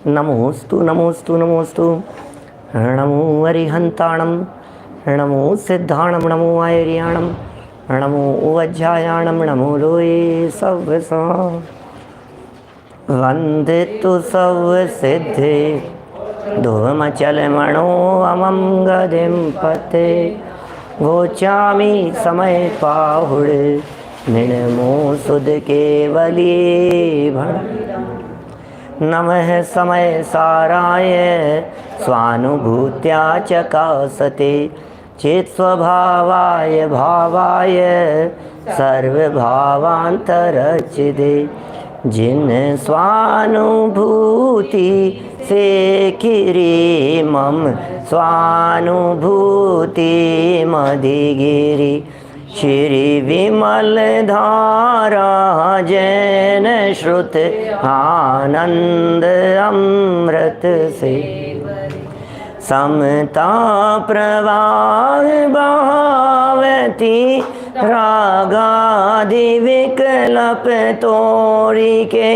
नमोस्तु नमोस्तु नमोस्तु। नमो अरिहंताणं, नमो सिद्धाणं, नमो आयर्याणं, नमो वज्रायाणं, नमो लोये सव्यसा। वंदितु सव्यसिद्धे धूमचलमणो अमं गदिं पते। घोचामि समय पाहुड़े निर्मो सुध केवली भण। नमः समय साराय स्वानुभूत्या चकासते। चेत स्वभावाय भावाय सर्वभावांतरचिदे। जिन स्वानुभूति से किरी मम स्वानुभूति मधिगिरी। श्री विमल धारा जैन श्रुत आनंद अमृत से। समता प्रवाह बहावती रागादि विकल्प तोड़ी के।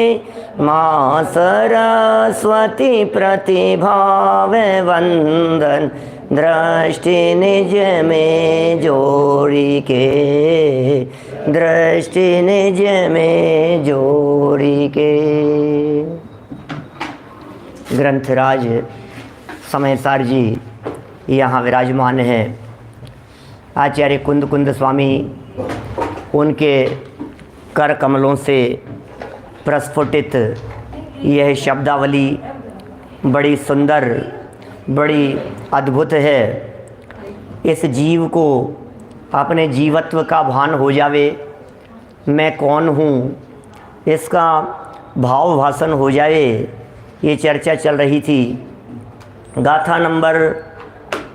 माँ सरस्वती प्रतिभाव वंदन दृष्टि निज में जोड़ी के। दृष्टि निज में जोड़ी के। ग्रंथराज समयसार जी यहाँ विराजमान हैं। आचार्य कुंद कुंद स्वामी उनके कर कमलों से प्रस्फुटित यह शब्दावली बड़ी सुंदर, बड़ी अद्भुत है। इस जीव को अपने जीवत्व का भान हो जावे, मैं कौन हूँ, इसका भाव भाषण हो जाए, ये चर्चा चल रही थी। गाथा नंबर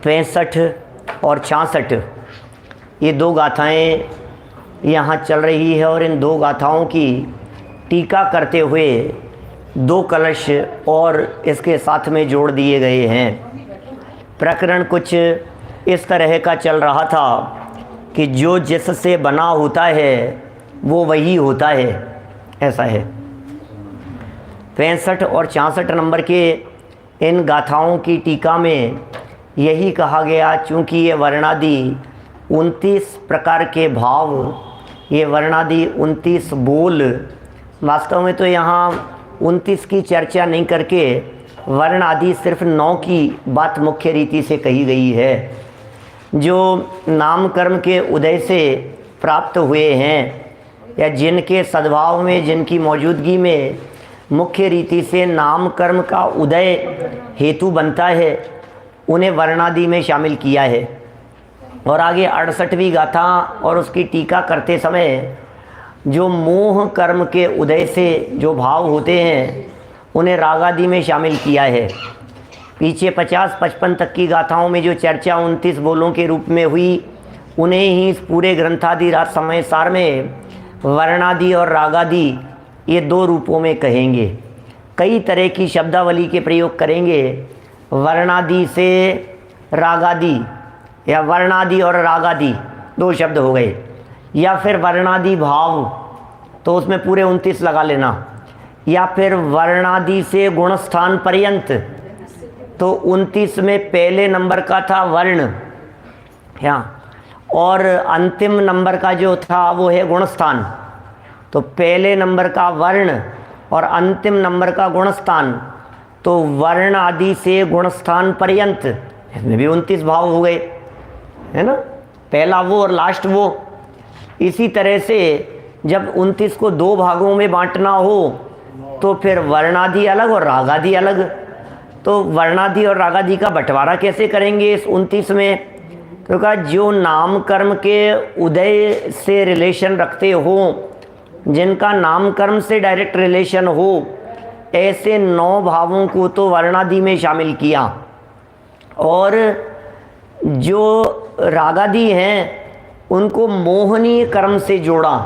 65 और 66 ये दो गाथाएं यहाँ चल रही है और इन दो गाथाओं की टीका करते हुए दो कलश और इसके साथ में जोड़ दिए गए हैं। प्रकरण कुछ इस तरह का चल रहा था कि जो जिससे बना होता है वो वही होता है, ऐसा है। 65 और 66 नंबर के इन गाथाओं की टीका में यही कहा गया, चूँकि ये वर्णादि 29 प्रकार के भाव, ये वर्णादि 29 बोल, वास्तव में तो यहाँ 29 की चर्चा नहीं करके वर्ण आदि सिर्फ 9 की बात मुख्य रीति से कही गई है। जो नाम कर्म के उदय से प्राप्त हुए हैं या जिनके सद्भाव में, जिनकी मौजूदगी में मुख्य रीति से नाम कर्म का उदय हेतु बनता है, उन्हें वर्णादि में शामिल किया है। और आगे 68वीं गाथा और उसकी टीका करते समय जो मोह कर्म के उदय से जो भाव होते हैं उन्हें रागादि में शामिल किया है। पीछे 50-55 तक की गाथाओं में जो चर्चा 29 बोलों के रूप में हुई, उन्हें ही इस पूरे ग्रंथादि राज समय सार में वर्णादि और रागादि ये दो रूपों में कहेंगे। कई तरह की शब्दावली के प्रयोग करेंगे। वर्णादि से रागादि या वर्णादि और रागादि दो शब्द हो गए, या फिर वर्णादि भाव तो उसमें पूरे 29 लगा लेना, या फिर वर्णादि से गुणस्थान पर्यंत तो 29 में पहले नंबर का था वर्ण, और अंतिम नंबर का जो था वो है गुणस्थान। तो पहले नंबर का वर्ण और अंतिम नंबर का गुणस्थान, तो वर्ण आदि से गुणस्थान पर्यंत, इसमें भी 29 भाव हो गए, है ना, पहला वो और लास्ट वो। इसी तरह से जब 29 को दो भागों में बांटना हो तो फिर वर्णादि अलग और रागादि अलग। तो वर्णादि और रागादि का बंटवारा कैसे करेंगे इस 29 में? क्योंकि जो नाम कर्म के उदय से रिलेशन रखते हो, जिनका नाम कर्म से डायरेक्ट रिलेशन हो, ऐसे 9 भावों को तो वर्णादि में शामिल किया। और जो रागादि हैं उनको मोहनीय कर्म से जोड़ा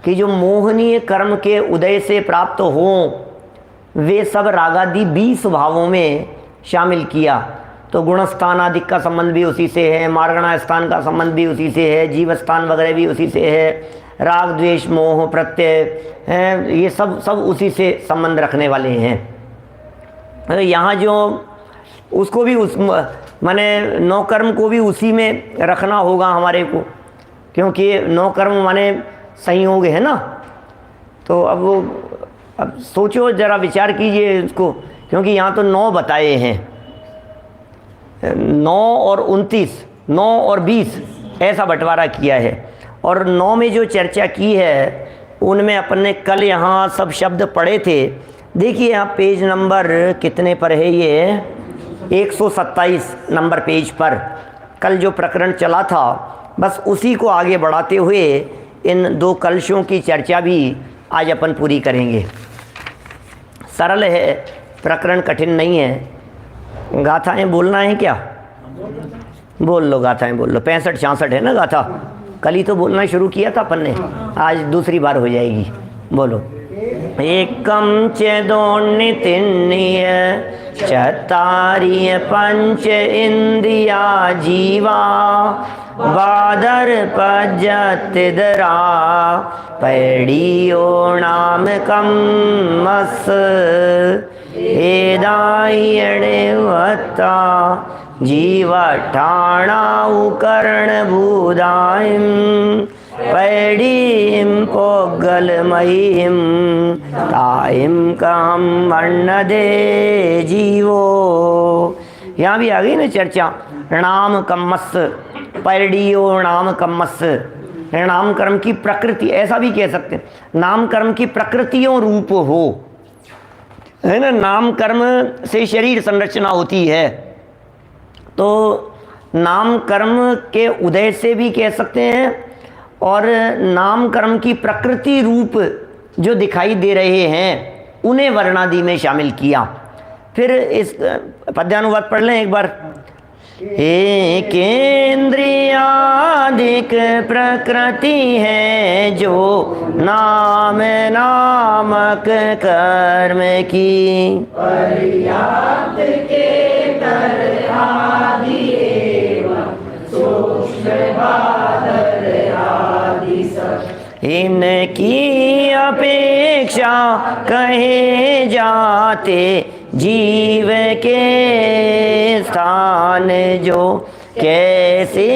कि जो मोहनीय कर्म के उदय से प्राप्त हो वे सब रागादि 20 भावों में शामिल किया। तो गुणस्थान आदि का संबंध भी उसी से है, मार्गणा स्थान का संबंध भी उसी से है, जीव स्थान वगैरह भी उसी से है, राग द्वेष मोह प्रत्यय हैं, ये सब उसी से संबंध रखने वाले हैं। यहाँ जो उसको भी उस माने नौ कर्म को भी उसी में रखना होगा हमारे को, क्योंकि नौ कर्म माने संयोग है ना। तो अब सोचो ज़रा, विचार कीजिए इसको, क्योंकि यहाँ तो 9 बताए हैं, 9 और 29, 9 और 20 ऐसा बंटवारा किया है। और 9 में जो चर्चा की है उनमें अपन कल यहाँ सब शब्द पढ़े थे। देखिए यहाँ पेज नंबर कितने पर है, ये 127 नंबर पेज पर कल जो प्रकरण चला था, बस उसी को आगे बढ़ाते हुए इन 2 कलशों की चर्चा भी आज अपन पूरी करेंगे। सरल है प्रकरण, कठिन नहीं है। गाथाएं बोलना है क्या? बोल लो, गाथाएं बोल लो। 65-66 है ना गाथा, कल ही तो बोलना शुरू किया था अपन ने, आज दूसरी बार हो जाएगी। बोलो। एकम च दोन्य तिन्य चतारिय पंच इंद्रिया जीवा बादर पजतिदरा पैड़ियो नाम कम्मस एदायणेवता जीवठाणाउ कर्ण भूदाइम पैड़ीम पोगलमयीम ताइम काम वर्ण दे जीवो। यहाँ भी आ गई ना चर्चा। नाम कम्मस, पैड़ियो नाम कम्मस, नाम कर्म की प्रकृति, ऐसा भी कह सकते हैं, नाम कर्म की प्रकृतियों रूप हो, है ना। नाम कर्म से शरीर संरचना होती है, तो नाम कर्म के उदय से भी कह सकते हैं, और नाम कर्म की प्रकृति रूप जो दिखाई दे रहे हैं उन्हें वर्णादि में शामिल किया। फिर इस पद्यानुवाद पढ़ लें एक बार। एक इंद्रियादिक प्रकृति है जो नाम नामक कर्म की पर्याप्त के तर आदि एवं सूक्ष्म बादर आदि सब इनकी अपेक्षा कहे जाते जीव के स्थान जो कैसे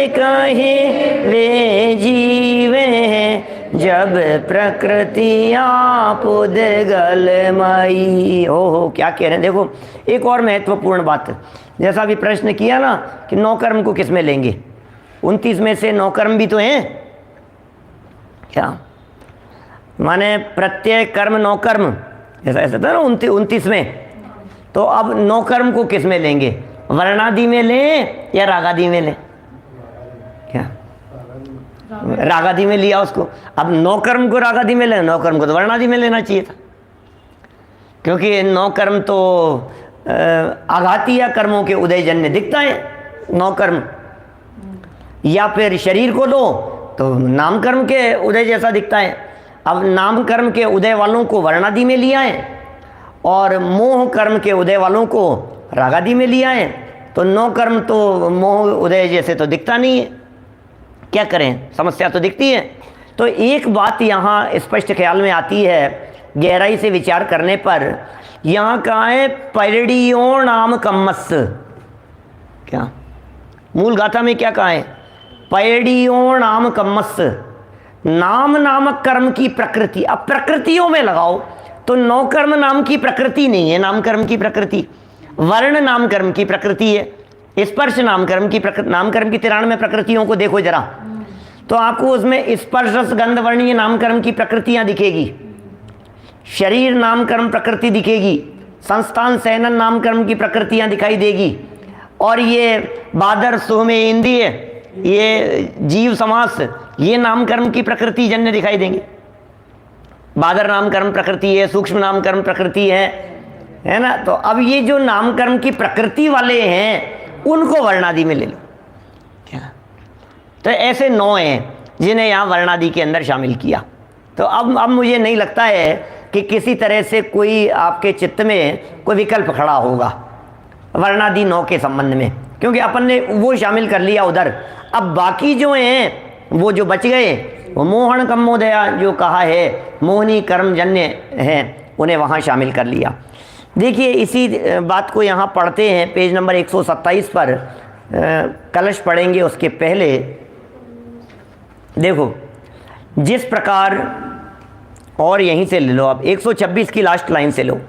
कहे वे जीव हैं जब प्रकृति आप उद्गलमयी। हो क्या कह रहे हैं, देखो एक और महत्वपूर्ण बात, जैसा भी प्रश्न किया ना कि 9 कर्म को किस में लेंगे, 29 में से 9 कर्म भी तो हैं क्या, माने प्रत्येक कर्म 9 कर्म, ऐसा था ना 29 में। तो अब 9 कर्म को किस में लेंगे, वर्णादि में लें या रागादि में लें? क्या रागादि में लिया उसको, अब 9 कर्म को रागादि में लें, 9 कर्म को तो वर्णादि में लेना चाहिए था, क्योंकि 9 कर्म तो आघातीय कर्मों के उदयजन्य दिखता है 9 कर्म। या फिर शरीर को लो तो नाम कर्म के उदय जैसा दिखता है। अब नाम कर्म के उदय वालों को वर्णादि में लिया है और मोह कर्म के उदय वालों को रागादि में लिया है, तो 9 कर्म तो मोह उदय जैसे तो दिखता नहीं है, क्या करें, समस्या तो दिखती है। तो एक बात यहाँ स्पष्ट ख्याल में आती है गहराई से विचार करने पर, यहाँ कहा है पैड़ियों नाम कम्मस, क्या मूल गाथा में क्या कहा है, पैड़ियों नाम कम्मस, नाम नामक कर्म की प्रकृति। अब प्रकृतियों में लगाओ तो 9 कर्म नाम की प्रकृति नहीं है, नाम कर्म की प्रकृति, वर्ण नाम कर्म की प्रकृति है, स्पर्श नाम कर्म की प्रकृति। नाम कर्म की 93 प्रकृतियों को देखो जरा, तो आपको उसमें स्पर्श रस गंध वर्ण ये नाम कर्म की प्रकृतियां दिखेगी, शरीर नाम कर्म प्रकृति दिखेगी, संस्थान सैनन नाम कर्म की प्रकृतियां दिखाई देगी, और ये बादर सुहमे इंद्रिय ये जीव समास ये नाम कर्म की प्रकृति जन्य दिखाई देंगे। बादर नाम कर्म प्रकृति है, सूक्ष्म नाम कर्म प्रकृति है ना। तो अब ये जो नाम कर्म की प्रकृति वाले हैं उनको वर्णादि में ले लो, क्या तो ऐसे 9 हैं जिन्हें यहाँ वर्णादि के अंदर शामिल किया। तो अब मुझे नहीं लगता है कि किसी तरह से कोई आपके चित्त में कोई विकल्प खड़ा होगा वर्णादि 9 के संबंध में, क्योंकि अपन ने वो शामिल कर लिया उधर। अब बाकी जो हैं वो जो बच गए वो मोहन कम्मोदया जो कहा है, मोहनी कर्म जन्य हैं, उन्हें वहाँ शामिल कर लिया। देखिए इसी बात को यहाँ पढ़ते हैं पेज नंबर 127 पर, कलश पढ़ेंगे उसके पहले देखो जिस प्रकार, और यहीं से ले लो आप 126 की लास्ट लाइन से लो।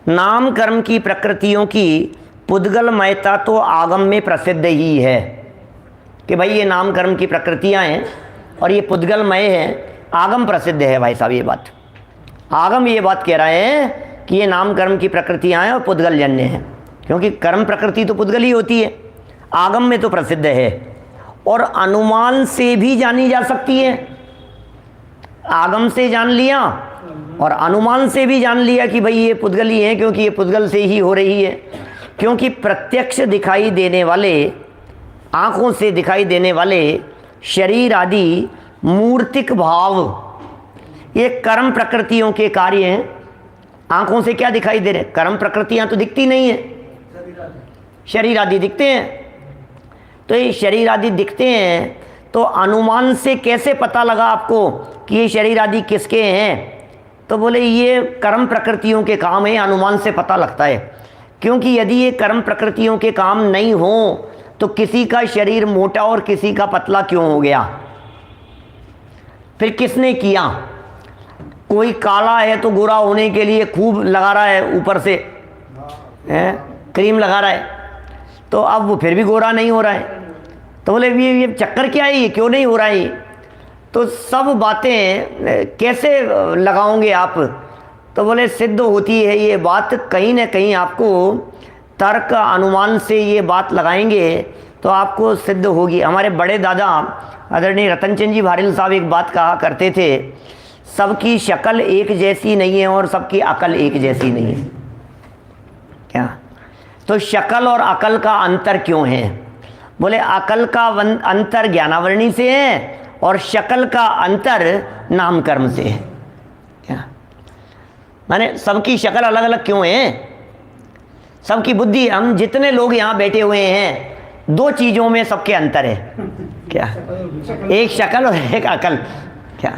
नाम कर्म की प्रकृतियों की पुद्गलमयता तो आगम में प्रसिद्ध ही है कि भाई ये नाम कर्म की प्रकृतियां हैं और ये पुद्गलमय हैं, आगम प्रसिद्ध है भाई साहब। ये बात आगम ये बात कह रहे हैं कि ये नाम कर्म की प्रकृतियां हैं और पुद्गलजन्य हैं, क्योंकि कर्म प्रकृति तो पुद्गल ही होती है, आगम में तो प्रसिद्ध है और अनुमान से भी जानी जा सकती है। आगम से जान लिया और अनुमान से भी जान लिया कि भाई ये पुद्गल ही है, क्योंकि ये पुद्गल से ही हो रही है। क्योंकि प्रत्यक्ष दिखाई देने वाले, आँखों से दिखाई देने वाले शरीर आदि मूर्तिक भाव ये कर्म प्रकृतियों के कार्य हैं। आँखों से क्या दिखाई दे रहे? कर्म प्रकृतियाँ तो दिखती नहीं है, शरीर आदि दिखते हैं। तो ये शरीर आदि दिखते हैं तो अनुमान से कैसे पता लगा आपको कि ये शरीर आदि किसके हैं? तो बोले ये कर्म प्रकृतियों के काम है, अनुमान से पता लगता है। क्योंकि यदि ये कर्म प्रकृतियों के काम नहीं हो तो किसी का शरीर मोटा और किसी का पतला क्यों हो गया? फिर किसने किया? कोई काला है तो गोरा होने के लिए खूब लगा रहा है, ऊपर से क्रीम लगा रहा है, तो अब वो फिर भी गोरा नहीं हो रहा है। तो बोले ये चक्कर क्या है, ये क्यों नहीं हो रहा है? तो सब बातें कैसे लगाओगे आप? तो बोले सिद्ध होती है ये बात कहीं ना कहीं, आपको तर्क अनुमान से ये बात लगाएंगे तो आपको सिद्ध होगी। हमारे बड़े दादा आदरणीय रतनचंद जी भारिल साहब एक बात कहा करते थे, सबकी शक्ल एक जैसी नहीं है और सबकी अकल एक जैसी नहीं है। क्या? तो शक्ल और अकल का अंतर क्यों है? बोले अकल का अंतर ज्ञानावरणी से है और शक्ल का अंतर नाम कर्म से है। क्या माने सबकी शक्ल अलग अलग क्यों है? सबकी बुद्धि, हम जितने लोग यहाँ बैठे हुए हैं, दो चीज़ों में सबके अंतर है। क्या? एक शक्ल और एक अकल। क्या?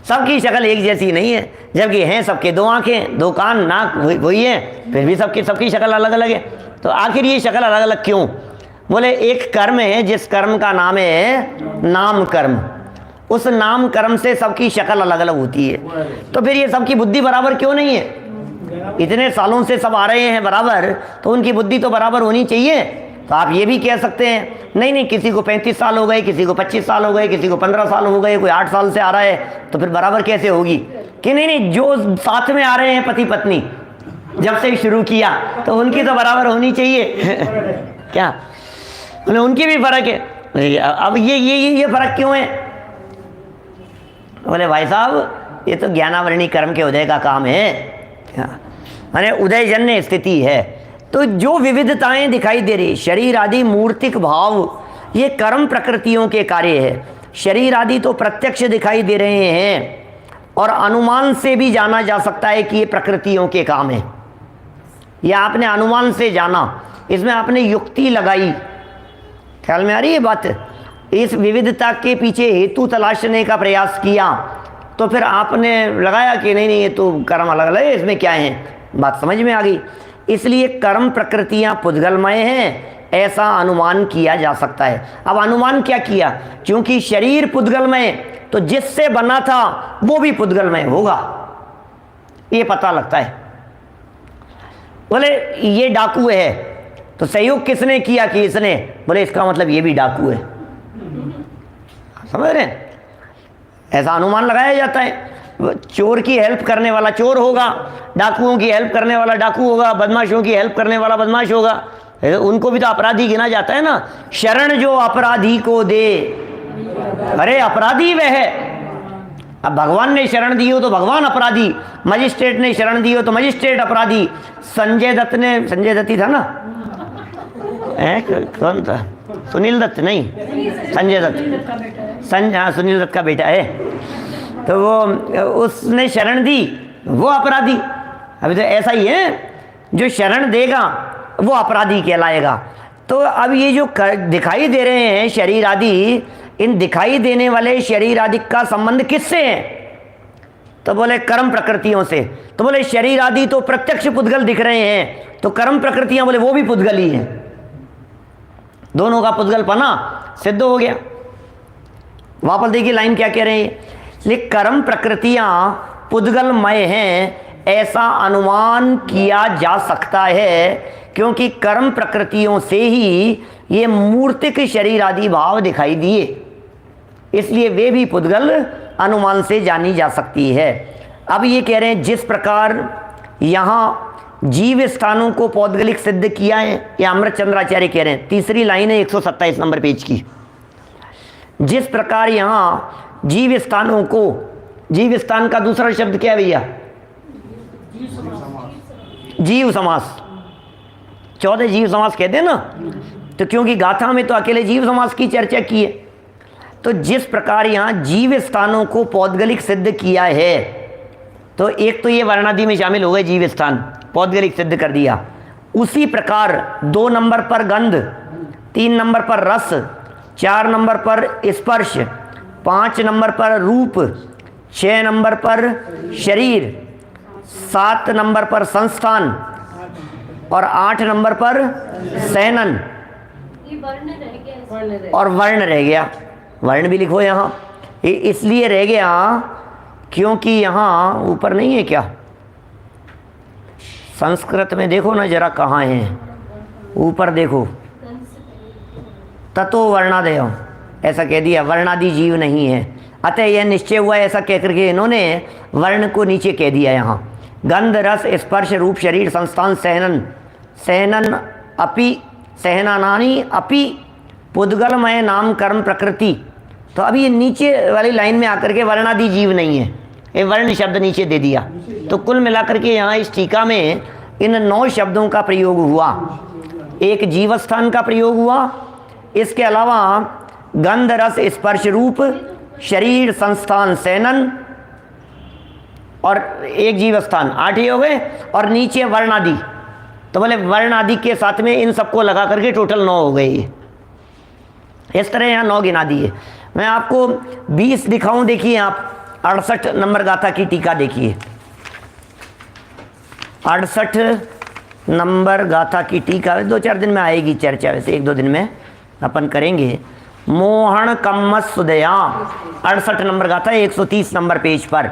सबकी शक्ल एक जैसी नहीं है, जबकि हैं सबके दो आंखें, दो कान, नाक वही है, फिर भी सबकी शक्ल अलग अलग है। तो आखिर ये शक्ल अलग अलग क्यों? बोले एक कर्म है जिस कर्म का नाम है नाम कर्म, उस नाम कर्म से सबकी शक्ल अलग अलग होती है। तो फिर ये सबकी बुद्धि बराबर क्यों नहीं है? इतने सालों से सब आ रहे हैं बराबर, तो उनकी बुद्धि तो बराबर होनी चाहिए। तो आप ये भी कह सकते हैं नहीं किसी को 35 साल हो गए, किसी को 25 साल हो गए, किसी को 15 साल हो गए, कोई 8 साल से आ रहा है, तो फिर बराबर कैसे होगी? कि नहीं जो साथ में आ रहे हैं पति पत्नी जब से शुरू किया, तो उनकी तो बराबर होनी चाहिए। क्या बोले उनकी भी फर्क है? अब ये फर्क क्यों है? बोले भाई साहब ये तो ज्ञानावरणी कर्म के उदय का काम है, माने उदयजन्य स्थिति है। तो जो विविधताएं दिखाई दे रही, शरीर आदि मूर्तिक भाव, ये कर्म प्रकृतियों के कार्य है। शरीर आदि तो प्रत्यक्ष दिखाई दे रहे हैं और अनुमान से भी जाना जा सकता है कि ये प्रकृतियों के काम है। या आपने अनुमान से जाना, इसमें आपने युक्ति लगाई, ख्याल में आ रही है बात? इस विविधता के पीछे हेतु तलाशने का प्रयास किया, तो फिर आपने लगाया कि नहीं ये तो कर्म अलग अलग है, इसमें क्या है, बात समझ में आ गई। इसलिए कर्म प्रकृतियां पुद्गलमय हैं, ऐसा अनुमान किया जा सकता है। अब अनुमान क्या किया? क्योंकि शरीर पुद्गलमय, तो जिससे बना था वो भी पुद्गलमय होगा, ये पता लगता है। बोले ये डाकू है, तो सहयोग किसने किया कि इसने? बोले इसका मतलब ये भी डाकू है। समझ रहे हैं? ऐसा अनुमान लगाया जाता है। चोर की हेल्प करने वाला चोर होगा, डाकुओं की हेल्प करने वाला डाकू होगा, बदमाशों की हेल्प करने वाला बदमाश होगा। उनको भी तो अपराधी गिना जाता है ना। शरण जो अपराधी को दे, अरे अपराधी वह है। अब भगवान ने शरण दी हो तो भगवान अपराधी, मजिस्ट्रेट ने शरण दी हो तो मजिस्ट्रेट अपराधी। संजय दत्त ने, संजय दत्त ही था ना, कौन था? सुनील दत्त नहीं, संजय दत्त, हाँ सुनील दत्त का बेटा है। तो वो उसने शरण दी, वो अपराधी। अभी तो ऐसा ही है, जो शरण देगा वो अपराधी कहलाएगा। तो अब ये जो दिखाई दे रहे हैं शरीर आदि, इन दिखाई देने वाले शरीर आदि का संबंध किससे है? तो बोले कर्म प्रकृतियों से। तो बोले शरीर आदि तो प्रत्यक्ष पुद्गल दिख रहे हैं, तो कर्म प्रकृतियां बोले वो भी पुद्गल ही हैं, दोनों का पुद्गल पना सिद्ध हो गया। वापस देखिए लाइन क्या कह रहे हैं, लेकिन कर्म प्रकृतियां पुद्गलमय हैं ऐसा अनुमान किया जा सकता है, क्योंकि कर्म प्रकृतियों से ही ये मूर्तिक शरीर आदि भाव दिखाई दिए, इसलिए वे भी पुद्गल अनुमान से जानी जा सकती है। अब ये कह रहे हैं जिस प्रकार यहाँ जीव स्थानों को पौद्गलिक सिद्ध किया है, ये अमृत चंद्राचार्य कह रहे हैं, तीसरी लाइन है 127 नंबर पेज की। जिस प्रकार यहाँ जीव स्थानों को, जीव स्थान का दूसरा शब्द क्या है भैया, जीव समास, 14 जीव समास कहते हैं ना, तो क्योंकि गाथा में तो अकेले जीव समास की चर्चा की है, तो जिस प्रकार यहाँ जीव स्थानों को पौद्गलिक सिद्ध किया है, तो एक तो ये वर्णादि में शामिल हो गए जीव स्थान, पौद्गलिक सिद्ध कर दिया। उसी प्रकार 2 नंबर पर गंध, 3 नंबर पर रस, 4 नंबर पर स्पर्श, 5 नंबर पर रूप, 6 नंबर पर शरीर, 7 नंबर पर संस्थान और 8 नंबर पर सैनन और वर्ण रह गया। वर्ण भी लिखो यहाँ, इसलिए रह गया क्योंकि यहाँ ऊपर नहीं है क्या, संस्कृत में देखो ना जरा कहाँ है, ऊपर देखो, ततो वर्णादय ऐसा कह दिया, वर्णादि जीव नहीं है, अतः यह निश्चय हुआ ऐसा कह करके इन्होंने वर्ण को नीचे कह दिया। यहाँ गंध रस स्पर्श रूप शरीर संस्थान सहनन, सहनन अपि सहनानानि अपि पुद्गलमय नाम कर्म प्रकृति। तो अभी ये नीचे वाली लाइन में आकर के वर्णादि जीव नहीं है, ये वर्ण शब्द नीचे दे दिया। तो कुल मिलाकर के यहाँ इस टीका में इन 9 शब्दों का प्रयोग हुआ, एक जीवस्थान का प्रयोग हुआ, इसके अलावा गंध रस स्पर्श रूप शरीर संस्थान सैनन और एक जीवस्थान, 8 ही हो गए, और नीचे वर्णादि। तो बोले वर्णादि के साथ में इन सबको लगा करके टोटल 9 हो गए। इस तरह यहाँ 9 गिना दिए। मैं आपको 20 दिखाऊं, देखिए आप 68 नंबर गाथा की टीका देखिए, 68 नंबर गाथा की टीका 2-4 दिन में आएगी चर्चा, वैसे 1-2 दिन में अपन करेंगे। मोहन कम्मस सुदया 68 नंबर गाथा 130 नंबर पेज पर,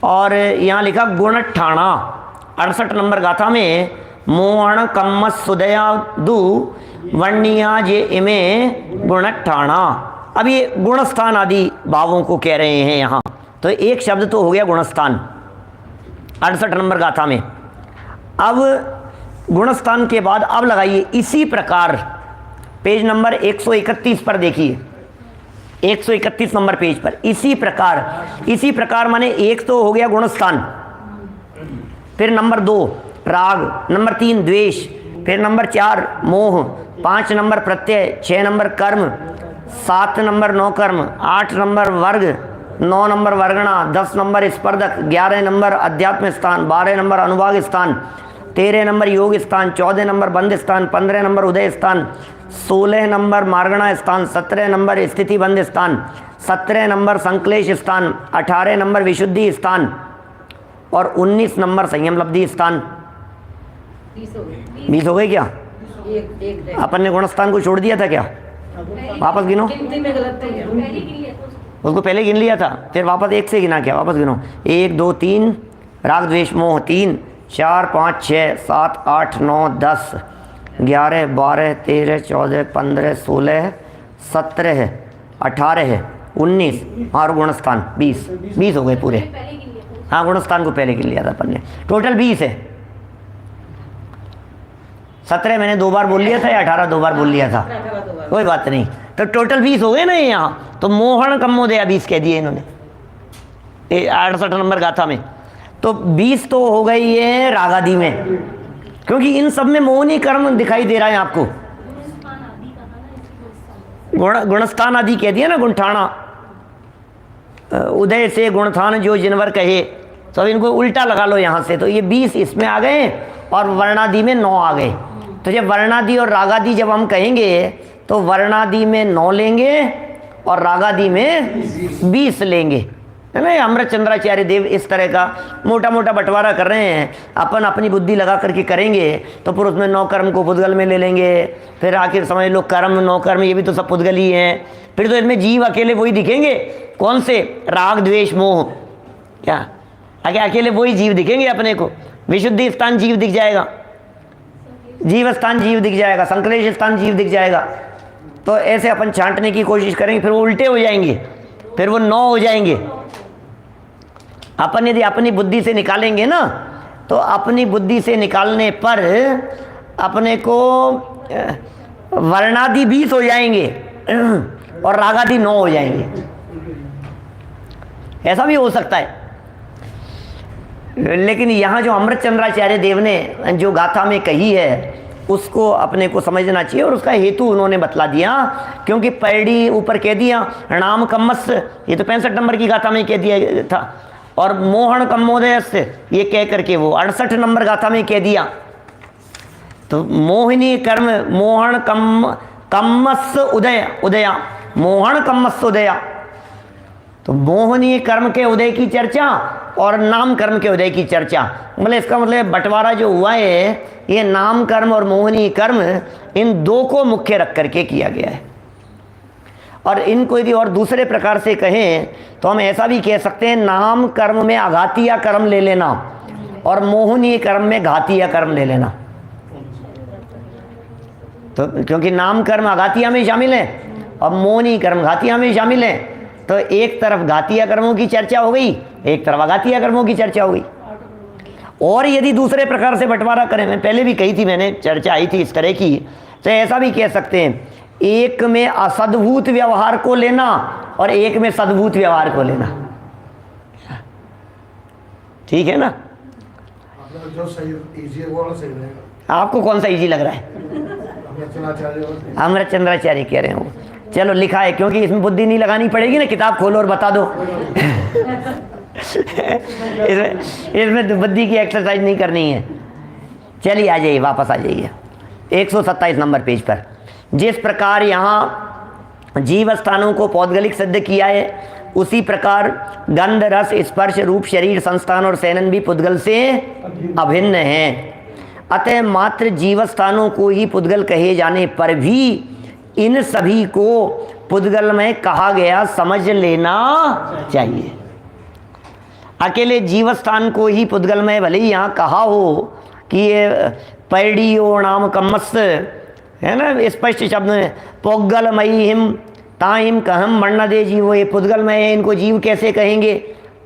और यहाँ लिखा गुणठाणा 68 नंबर गाथा में मोहन कम्मस सुदया दु वर्णिया जे इमे गुणठाणा। अब ये गुणस्थान आदि भावों को कह रहे हैं यहाँ, तो एक शब्द तो हो गया गुणस्थान 68 नंबर गाथा में। अब गुणस्थान के बाद अब लगाइए इसी प्रकार पेज नंबर 131 पर देखिए, 131 नंबर पेज पर इसी प्रकार माने एक तो हो गया गुणस्थान, फिर नंबर 2 राग, नंबर 3 द्वेष, फिर नंबर 4 मोह, 5 नंबर प्रत्यय, 6 नंबर कर्म, 7 नंबर नौ कर्म, 8 नंबर वर्ग, 9 नंबर वर्गणा, 10 नंबर स्पर्धक, 11 नंबर अध्यात्म स्थान, 12 नंबर अनुभाग स्थान, 13 नंबर योग स्थान, 14 नंबर बंध स्थान, 15 नंबर उदय स्थान, 16 नंबर मार्गणा स्थान, 17 नंबर स्थिति बंध स्थान, 17 नंबर संक्लेश स्थान, 18 नंबर विशुद्धि स्थान और 19 नंबर संयम लब्धि स्थान। 20 हो गए क्या? अपन ने गुणस्थान को छोड़ दिया था क्या? वापस गिनो, उसको पहले गिन लिया था, फिर वापस 1 से गिना क्या? वापस गिनो, 1 2 3 राग द्वेष मोह, 3 4 5 6 7 8 9 10 11 12 13 14 15 16 17 18 19 और गुणस्थान 20 हो गए पूरे। हाँ, गुणस्थान को पहले गिन लिया था अपन ने, टोटल 20 है। 17 मैंने 2 बार बोल लिया था या 18 2 बार बोल लिया था, कोई बात नहीं, तो टोटल 20 हो गए ना यहाँ। तो मोहन कम्मोदया 20 कह दिए इन्होंने 68 नंबर गाथा में। तो 20 तो हो गई ये रागादि में, क्योंकि इन सब में मोहनी कर्म दिखाई दे रहा है आपको। गुणस्थान आदि कह दिया ना, गुणठाणा, उदय से गुणथान जो जिनवर कहे, तो अब इनको उल्टा लगा लो यहाँ से, तो ये 20 इसमें आ गए और वर्णादि में 9 आ गए। तो जब वर्णादि और रागादि जब हम कहेंगे तो वर्णादि में 9 लेंगे और रागादि में 20 लेंगे, है ना। अमृत चंद्राचार्य देव इस तरह का मोटा मोटा बंटवारा कर रहे हैं। अपन अपनी बुद्धि लगा करके करेंगे तो फिर उसमें 9 कर्म को पुद्गल में ले लेंगे, फिर आखिर समझ लो कर्म 9 कर्म ये भी तो सब पुद्गल ही हैं। फिर तो इसमें जीव अकेले वही दिखेंगे, कौन से, राग द्वेष मोह, क्या आगे अकेले वही जीव दिखेंगे अपने को। विशुद्धि स्थान जीव दिख जाएगा, जीव स्थान जीव दिख जाएगा, संकलेश स्थान जीव दिख जाएगा। तो ऐसे अपन छांटने की कोशिश करेंगे, फिर वो उल्टे हो जाएंगे, फिर वो 9 हो जाएंगे। अपन यदि अपनी बुद्धि से निकालेंगे ना, तो अपनी बुद्धि से निकालने पर अपने को वर्णादि 20 हो जाएंगे और रागादि 9 हो जाएंगे। ऐसा भी हो सकता है। लेकिन यहाँ जो अमृत चंद्राचार्य देव ने जो गाथा में कही है उसको अपने को समझना चाहिए, और उसका हेतु उन्होंने बतला दिया। क्योंकि पैड़ी ऊपर कह दिया नाम कम्मस, ये तो 65 नंबर की गाथा में कह दिया था, और मोहन कम्मोदयस्य ये कह करके वो 68 नंबर गाथा में कह दिया। तो मोहिनी कर्म मोहन कम्मस उदय उदया, मोहन कम्मस उदया, तो मोहनीय कर्म के उदय की चर्चा और नाम कर्म के उदय की चर्चा। मतलब इसका मतलब बंटवारा जो हुआ है ये नाम कर्म और मोहनीय कर्म, इन दो को मुख्य रख करके किया गया है। और इनको यदि और दूसरे प्रकार से कहें तो हम ऐसा भी कह सकते हैं, नाम कर्म में आघातीय कर्म ले लेना और मोहनीय कर्म में घातीय कर्म ले लेना। तो क्योंकि नाम कर्म आघातीय में शामिल है और मोहनीय कर्म घातीय में शामिल है, तो एक तरफ घातीय कर्मों की चर्चा हो गई, एक तरफ अघातीय कर्मों की चर्चा हो गई। और यदि दूसरे प्रकार से बंटवारा करें, मैं पहले भी कही थी, मैंने चर्चा आई थी इस तरह की, तो ऐसा भी कह सकते हैं, एक में असद्भूत व्यवहार को लेना और एक में सद्भूत व्यवहार को लेना। ठीक है ना? जो सही इजी है वो सही रहेगा। आपको कौन सा इजी लग रहा है? अमृत चंद्राचार्य कह रहे हैं वो। चलो लिखा है, क्योंकि इसमें बुद्धि नहीं लगानी पड़ेगी ना, किताब खोलो और बता दो। इसमें बुद्धि की एक्सरसाइज नहीं करनी है। चलिए आ जाइए, वापस आ जाइए 127 नंबर पेज पर। जिस प्रकार यहाँ जीव स्थानों को पौद्गलिक सिद्ध किया है, उसी प्रकार गंध रस स्पर्श रूप शरीर संस्थान और सेनन भी पुद्गल से अभिन्न हैं। अतः मात्र जीव स्थानों को ही पुद्गल कहे जाने पर भी इन सभी को पुद्गल में कहा गया समझ लेना चाहिए। अकेले जीव स्थान को ही पुद्गल में भले ही यहाँ कहा हो कि ये पैड़ी ओ नाम कम्मस, है ना, स्पष्ट शब्द में पोगल मई हिम ताहिम कहम मण्ण दे जीवो, ये पुद्गल में है, इनको जीव कैसे कहेंगे?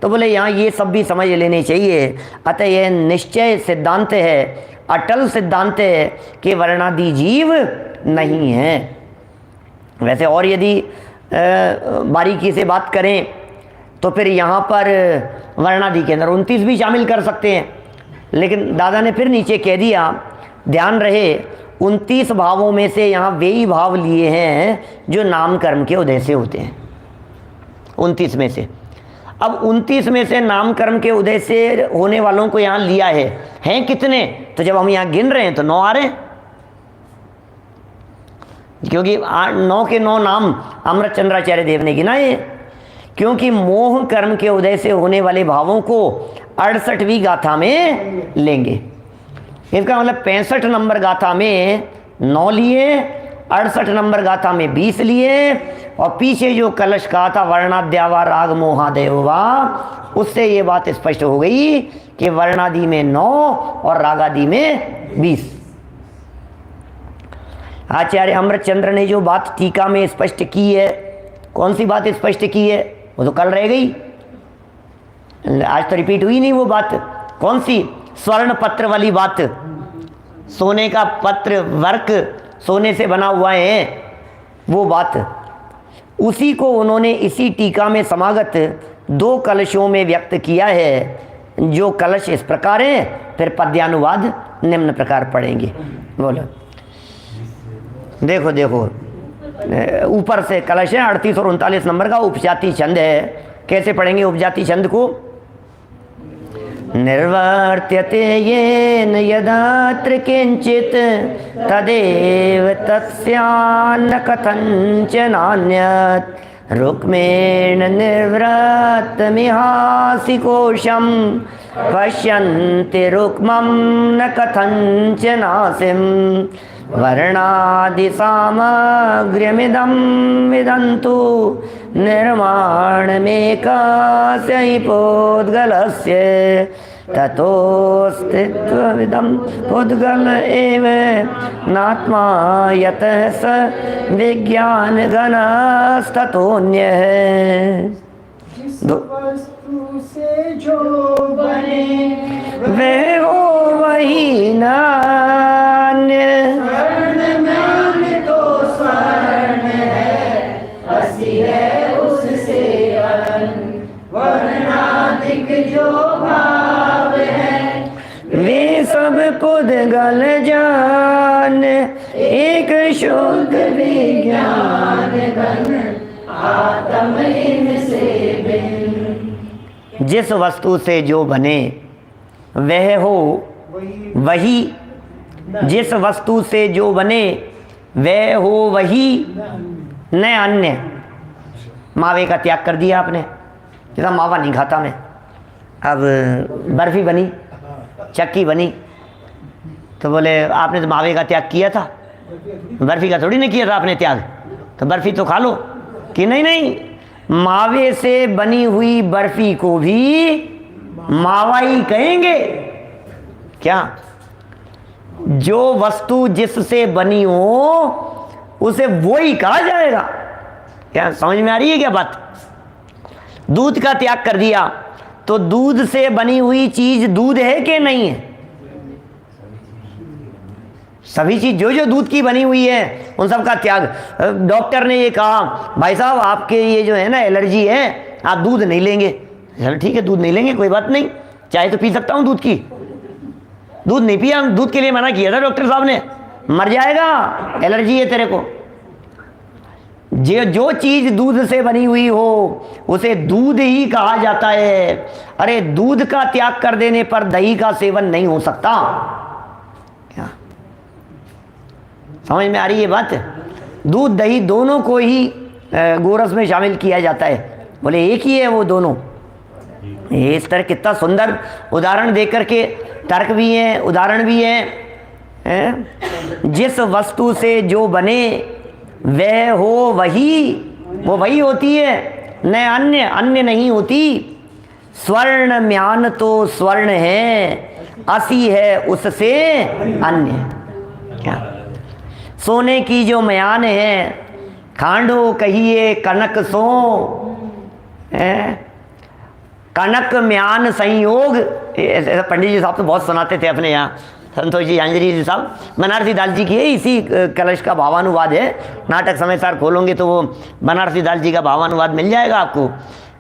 तो बोले यहाँ ये सब भी समझ लेने चाहिए। अतः यह निश्चय सिद्धांत है, अटल सिद्धांत है कि वर्णादि जीव नहीं है। वैसे और यदि बारीकी से बात करें तो फिर यहाँ पर वर्णादि के अंदर 29 भी शामिल कर सकते हैं, लेकिन दादा ने फिर नीचे कह दिया, ध्यान रहे 29 भावों में से यहाँ वे ही भाव लिए हैं जो नाम कर्म के उदय से होते हैं। 29 में से, अब 29 में से नाम कर्म के उदय से होने वालों को यहाँ लिया है, हैं कितने? तो जब हम यहाँ गिन रहे हैं तो 9 आ रहे हैं, क्योंकि 9 के 9 नाम अमृत चंद्राचार्य देव ने गिनाए। क्योंकि मोह कर्म के उदय से होने वाले भावों को 68वीं गाथा में लेंगे। इसका मतलब 65 नंबर गाथा में 9 लिए, 68 नंबर गाथा में 20 लिए, और पीछे जो कलश कहा था वर्णाद्यावा राग मोहादेवा, उससे ये बात स्पष्ट हो गई कि वर्णादि में 9 और रागादि में 20। आचार्य अमृतचंद्र ने जो बात टीका में स्पष्ट की है, कौन सी बात स्पष्ट की है? वो तो कल रह गई, आज तो रिपीट हुई नहीं वो बात। कौन सी? स्वर्ण पत्र वाली बात, सोने का पत्र वर्क सोने से बना हुआ है, वो बात। उसी को उन्होंने इसी टीका में समागत 2 कलशों में व्यक्त किया है, जो कलश इस प्रकार हैं, फिर पद्यानुवाद निम्न प्रकार पढ़ेंगे। बोलो, देखो देखो, ऊपर से कलश है, 38 और 39 नंबर का उपजाति छंद है। कैसे पढ़ेंगे उपजाति छंद को? निर्वर्त्यते येन यदात्र किंचित तदेव तत्स्यान्न कथंचनान्यत् रुक्मेण निर्वृत्तमिहासि कोशं पश्यन्ति रुक्मं न कथञ्चनासिं वर्णादिसामग्र्यमिदं विदन्तु निर्माणमेकस्य हि पोद्गलस्य ततोऽस्तित्वमिदं पुद्गल एव नात्मा यतः स विज्ञानघनस्ततोऽन्यः। वस्तु से जो बने वह हो वही नान्य। स्वर्ण में तो स्वर्ण है, हंसी है उससे अनंत। वर्णाधिक जो भाव है वे सब पुद्गल जान एक शुद्ध विज्ञान घन आत्म इनसे भिन्न। जिस वस्तु से जो बने वह हो वही, जिस वस्तु से जो बने वह हो वही, न अन्य। मावे का त्याग कर दिया आपने, जैसा मावा नहीं खाता मैं। अब बर्फी बनी, चक्की बनी, तो बोले आपने तो मावे का त्याग किया था, बर्फी का थोड़ी नहीं किया था आपने त्याग, तो बर्फी तो खा लो। कि नहीं नहीं, मावे से बनी हुई बर्फी को भी मावा ही कहेंगे क्या? जो वस्तु जिससे बनी हो उसे वो ही कहा जाएगा क्या? समझ में आ रही है क्या बात? दूध का त्याग कर दिया तो दूध से बनी हुई चीज दूध है कि नहीं है? सभी चीज जो जो दूध की बनी हुई है उन सब का त्याग। डॉक्टर ने ये कहा भाई साहब आपके ये जो है ना एलर्जी है, आप दूध नहीं लेंगे। चलो ठीक है, दूध नहीं लेंगे, कोई बात नहीं, चाय तो पी सकता हूँ दूध की। दूध नहीं पिया, दूध के लिए मना किया था डॉक्टर साहब ने, मर जाएगा, एलर्जी है तेरे को। जो चीज दूध से बनी हुई हो उसे दूध ही कहा जाता है। अरे दूध का त्याग कर देने पर दही का सेवन नहीं हो सकता क्या? समझ में आ रही है बात? दूध दही दोनों को ही गोरस में शामिल किया जाता है। बोले एक ही है वो दोनों। इस तरह कितना सुंदर उदाहरण दे करके तर्क भी हैं, उदाहरण भी हैं। जिस वस्तु से जो बने वह हो वही, वो वही होती है, न अन्य, अन्य नहीं होती। स्वर्ण म्यान तो स्वर्ण है, असी है उससे अन्य। क्या? सोने की जो म्यान है, खांडो कहिए कनक सो, कनक म्यान संयोग। ऐसा पंडित जी साहब तो बहुत सुनाते थे अपने यहाँ, संतोष जी अंजरी जी साहब। बनारसी दास जी की है, इसी कलश का भावानुवाद है। नाटक समय सार खोलोगे तो वो बनारसी दास जी का भावानुवाद मिल जाएगा आपको।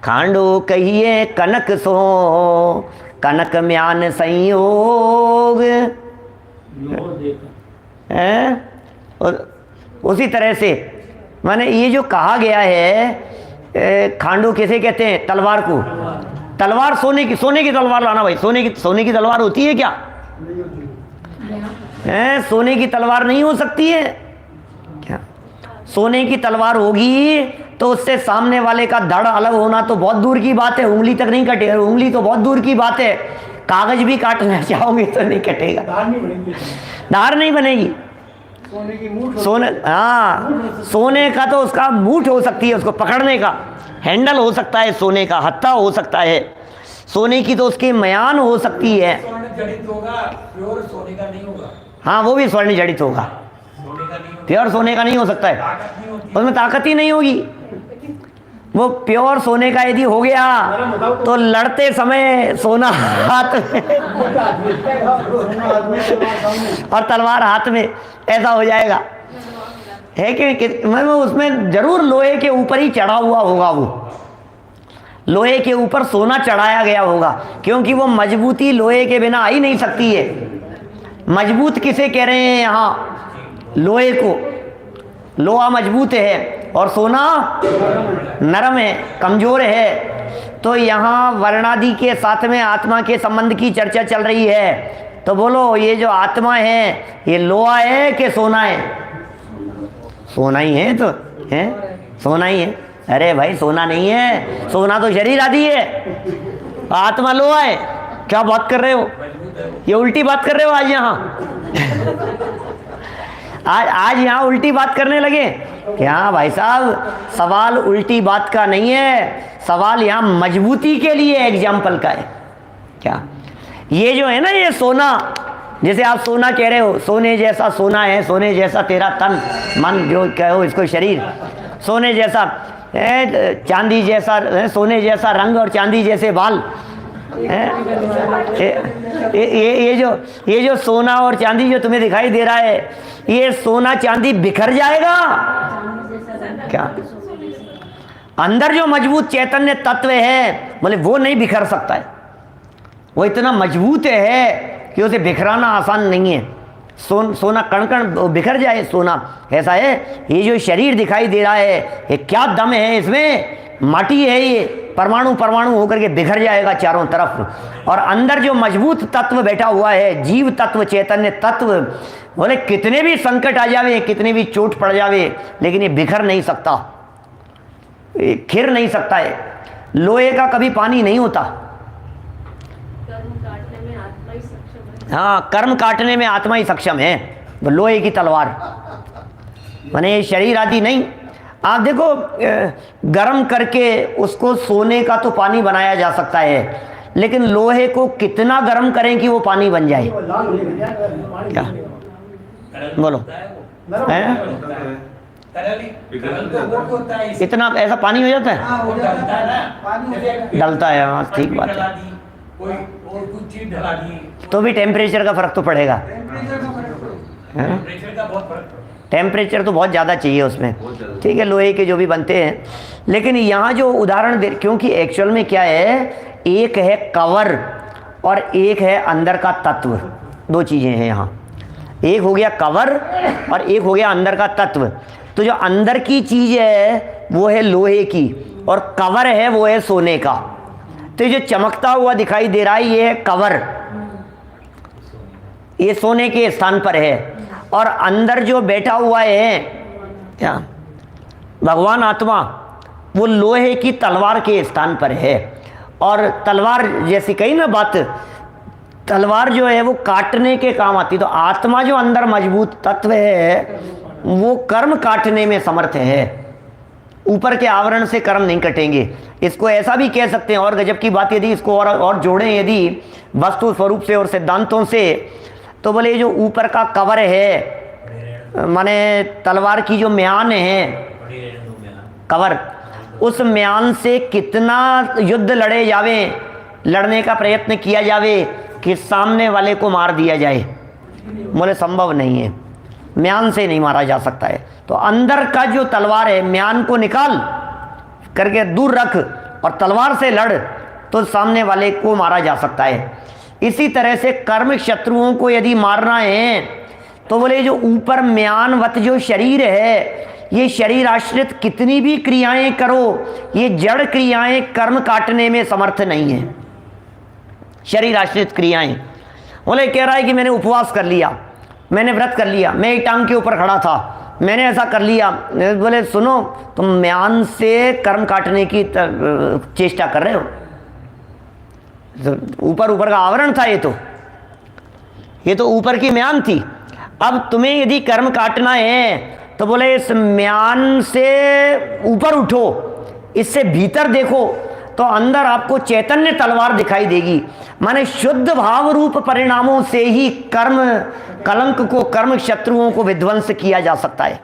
खांडो कहिए कनक सो, कनक म्यान संयोग। और उसी तरह से माने ये जो कहा गया है, खांडो किसे कहते हैं? तलवार को। तलवार सोने की तलवार लाना भाई। सोने की तलवार होती है क्या? सोने की तलवार नहीं हो सकती है क्या? सोने की तलवार होगी तो उससे सामने वाले का धड़ अलग होना तो बहुत दूर की बात है, उंगली तक नहीं कटेगा, उंगली तो बहुत दूर की बात है। कागज भी काटना चाहोगे तो नहीं कटेगा, धार नहीं बनेगी। सोने का तो उसका मूठ हो सकती है, उसको पकड़ने का हैंडल हो सकता है, सोने का हत्था हो सकता है। सोने की तो उसकी म्यान हो सकती है। जड़ित होगा, प्योर सोने का नहीं होगा। हाँ, वो भी स्वर्ण जड़ित होगा, प्योर सोने का नहीं हो सकता है, उसमें ताकत ही नहीं होगी। वो प्योर सोने का यदि हो गया तो लड़ते समय सोना हाथ में और तलवार हाथ में, ऐसा हो जाएगा है कि उसमें जरूर लोहे के ऊपर ही चढ़ा हुआ होगा। वो लोहे के ऊपर सोना चढ़ाया गया होगा, क्योंकि वो मजबूती लोहे के बिना आ ही नहीं सकती है। मजबूत किसे कह रहे हैं यहाँ? लोहे को। लोहा मजबूत है और सोना नरम है, कमजोर है। तो यहाँ वर्णादि के साथ में आत्मा के संबंध की चर्चा चल रही है। तो बोलो ये जो आत्मा है ये लोहा है कि सोना है? सोना ही है, तो है सोना ही है। अरे भाई सोना नहीं है, सोना तो शरीर आदि है, आत्मा लोहा है। क्या बात कर रहे हो, ये उल्टी बात कर रहे हो आज यहाँ। आज यहाँ उल्टी बात करने लगे क्या भाई साहब? सवाल उल्टी बात का नहीं है, सवाल यहाँ मजबूती के लिए एग्जाम्पल का है। क्या ये जो है ना, ये सोना, जैसे आप सोना कह रहे हो, सोने जैसा सोना है, सोने जैसा तेरा तन मन, जो कहो इसको शरीर, सोने जैसा चांदी जैसा, सोने जैसा रंग और चांदी जैसे बाल। ये जो सोना और चांदी जो तुम्हें दिखाई दे रहा है, ये सोना चांदी बिखर जाएगा क्या? अंदर जो मजबूत चैतन्य तत्व है, बोले वो नहीं बिखर सकता है, वो इतना मजबूत है कि उसे बिखराना आसान नहीं है। सोना कण कण बिखर जाए, सोना ऐसा है। ये जो शरीर दिखाई दे रहा है, ये क्या दम है इसमें, माटी है, ये परमाणु परमाणु होकर के बिखर जाएगा चारों तरफ। और अंदर जो मजबूत तत्व बैठा हुआ है, जीव तत्व, चैतन्य तत्व, बोले कितने भी संकट आ जावे, कितने भी चोट पड़ जावे, लेकिन ये बिखर नहीं सकता, खिर नहीं सकता है। लोहे का कभी पानी नहीं होता। हाँ, कर्म काटने में आत्मा ही सक्षम है। लोहे की तलवार माने शरीर आदि नहीं। आप देखो, गर्म करके उसको सोने का तो पानी बनाया जा सकता है, लेकिन लोहे को कितना गर्म करें कि वो पानी बन जाए? क्या बोलो, इतना ऐसा पानी हो जाता है? डलता है, हाँ ठीक बात है। तो भी टेम्परेचर का फर्क तो पड़ेगा। टेम्परेचर तो बहुत ज़्यादा चाहिए उसमें, ठीक है, लोहे के जो भी बनते हैं। लेकिन यहाँ जो उदाहरण दे, क्योंकि एक्चुअल में क्या है, एक है कवर और एक है अंदर का तत्व, दो चीज़ें हैं यहाँ। एक हो गया कवर और एक हो गया अंदर का तत्व। तो जो अंदर की चीज़ है वो है लोहे की, और कवर है वो है सोने का। तो जो चमकता हुआ दिखाई दे रहा है, ये है कवर, ये सोने के स्थान पर है। और अंदर जो बैठा हुआ है क्या, भगवान आत्मा, वो लोहे की तलवार के स्थान पर है। और तलवार जैसी कही ना बात, तलवार जो है वो काटने के काम आती। तो आत्मा जो अंदर मजबूत तत्व है, वो कर्म काटने में समर्थ है। ऊपर के आवरण से कर्म नहीं कटेंगे। इसको ऐसा भी कह सकते हैं, और गजब की बात, यदि इसको और जोड़ें यदि वस्तु स्वरूप से और सिद्धांतों से, तो बोले जो ऊपर का कवर है, माने तलवार की जो म्यान है, कवर, उस म्यान से कितना युद्ध लड़े जावे, लड़ने का प्रयत्न किया जावे कि सामने वाले को मार दिया जाए, बोले संभव नहीं है, म्यान से नहीं मारा जा सकता है। तो अंदर का जो तलवार है, म्यान को निकाल करके दूर रख और तलवार से लड़, तो सामने वाले को मारा जा सकता है। इसी तरह से कर्म शत्रुओं को यदि मारना है, तो बोले जो ऊपर म्यानवत जो शरीर है, ये शरीर आश्रित कितनी भी क्रियाएं करो, ये जड़ क्रियाएं कर्म काटने में समर्थ नहीं है। शरीर आश्रित क्रियाएं, बोले कह रहा है कि मैंने उपवास कर लिया, मैंने व्रत कर लिया, मैं एक टांग के ऊपर खड़ा था, मैंने ऐसा कर लिया। बोले सुनो, तुम म्यान से कर्म काटने की चेष्टा कर रहे हो। ऊपर ऊपर का आवरण था, ये तो ऊपर की म्यान थी। अब तुम्हें यदि कर्म काटना है, तो बोले इस म्यान से ऊपर उठो, इससे भीतर देखो, तो अंदर आपको चैतन्य तलवार दिखाई देगी। माने शुद्ध भाव रूप परिणामों से ही कर्म कलंक को, कर्म शत्रुओं को विध्वंस किया जा सकता है।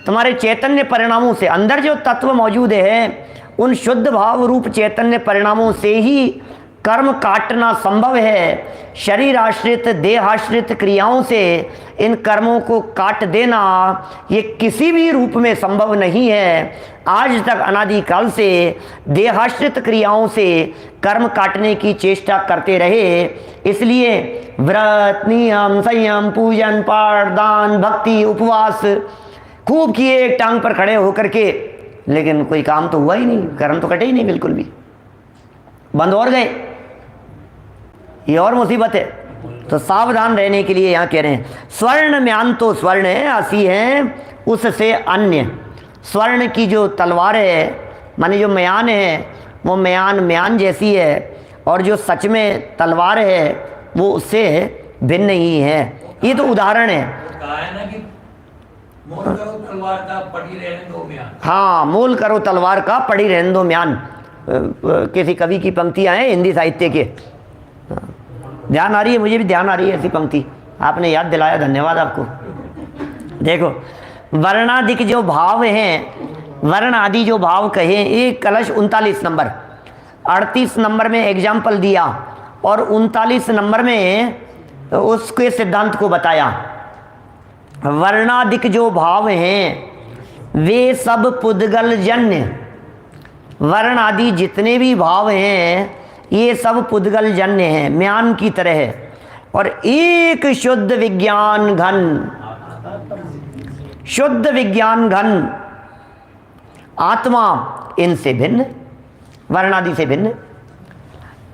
तुम्हारे चैतन्य परिणामों से, अंदर जो तत्व मौजूद है, उन शुद्ध भाव रूप चैतन्य परिणामों से ही कर्म काटना संभव है। शरीर आश्रित, देहाश्रित क्रियाओं से इन कर्मों को काट देना, ये किसी भी रूप में संभव नहीं है। आज तक अनादिकाल से देहाश्रित क्रियाओं से कर्म काटने की चेष्टा करते रहे। इसलिए व्रत, नियम, संयम, पूजन, पाठ, दान, भक्ति, उपवास खूब किए एक टांग पर खड़े होकर के, लेकिन कोई काम तो हुआ ही नहीं, कर्म तो कटे ही नहीं, बिल्कुल भी बंद और गए। ये और मुसीबत है। तो सावधान रहने के लिए यहाँ कह रहे हैं, स्वर्ण म्यान तो स्वर्ण है, असी है उससे अन्य। स्वर्ण की जो तलवार है माने जो म्यान है वो म्यान जैसी है, और जो सच में तलवार है वो उससे भिन्न ही है। ये तो उदाहरण है। कहा है ना कि मोल करो तलवार का पड़ी रहने दो म्यान। हाँ, मोल करो तलवार का पड़ी रहने दो म्यान, किसी कवि की पंक्तियां हैं हिंदी साहित्य के। ध्यान आ रही है, मुझे भी ध्यान आ रही है ऐसी पंक्ति, आपने याद दिलाया, धन्यवाद आपको। देखो वर्णादिक जो भाव हैं, वर्ण आदि जो भाव कहे, एक कलश 39 नंबर, 38 नंबर में एग्जाम्पल दिया और 39 नंबर में उसके सिद्धांत को बताया। वर्णादिक जो भाव हैं वे सब पुद्गल जन्य, वर्ण आदि जितने भी भाव हैं ये सब पुद्गल जन्य हैं, म्यान की तरह है। और एक शुद्ध विज्ञान घन, शुद्ध विज्ञान घन आत्मा इनसे भिन्न, वर्णादि से भिन्न।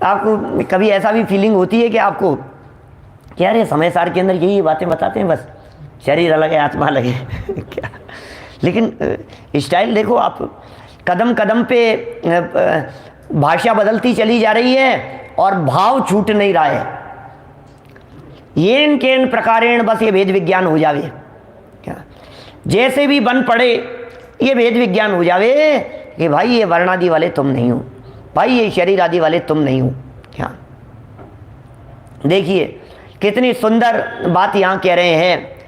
आपको कभी ऐसा भी फीलिंग होती है कि आपको क्या रे समय सार के अंदर यही बातें बताते हैं, बस शरीर अलग है आत्मा अलग है क्या? लेकिन स्टाइल देखो आप, कदम कदम पे भाषा बदलती चली जा रही है और भाव छूट नहीं रहा है। येन केन प्रकारेण, बस ये भेद विज्ञान हो जावे क्या? जैसे भी बन पड़े ये भेद विज्ञान हो जावे कि भाई ये वर्णादि वाले तुम नहीं हो, भाई ये शरीर आदि वाले तुम नहीं हो क्या? देखिए कितनी सुंदर बात यहाँ कह रहे हैं।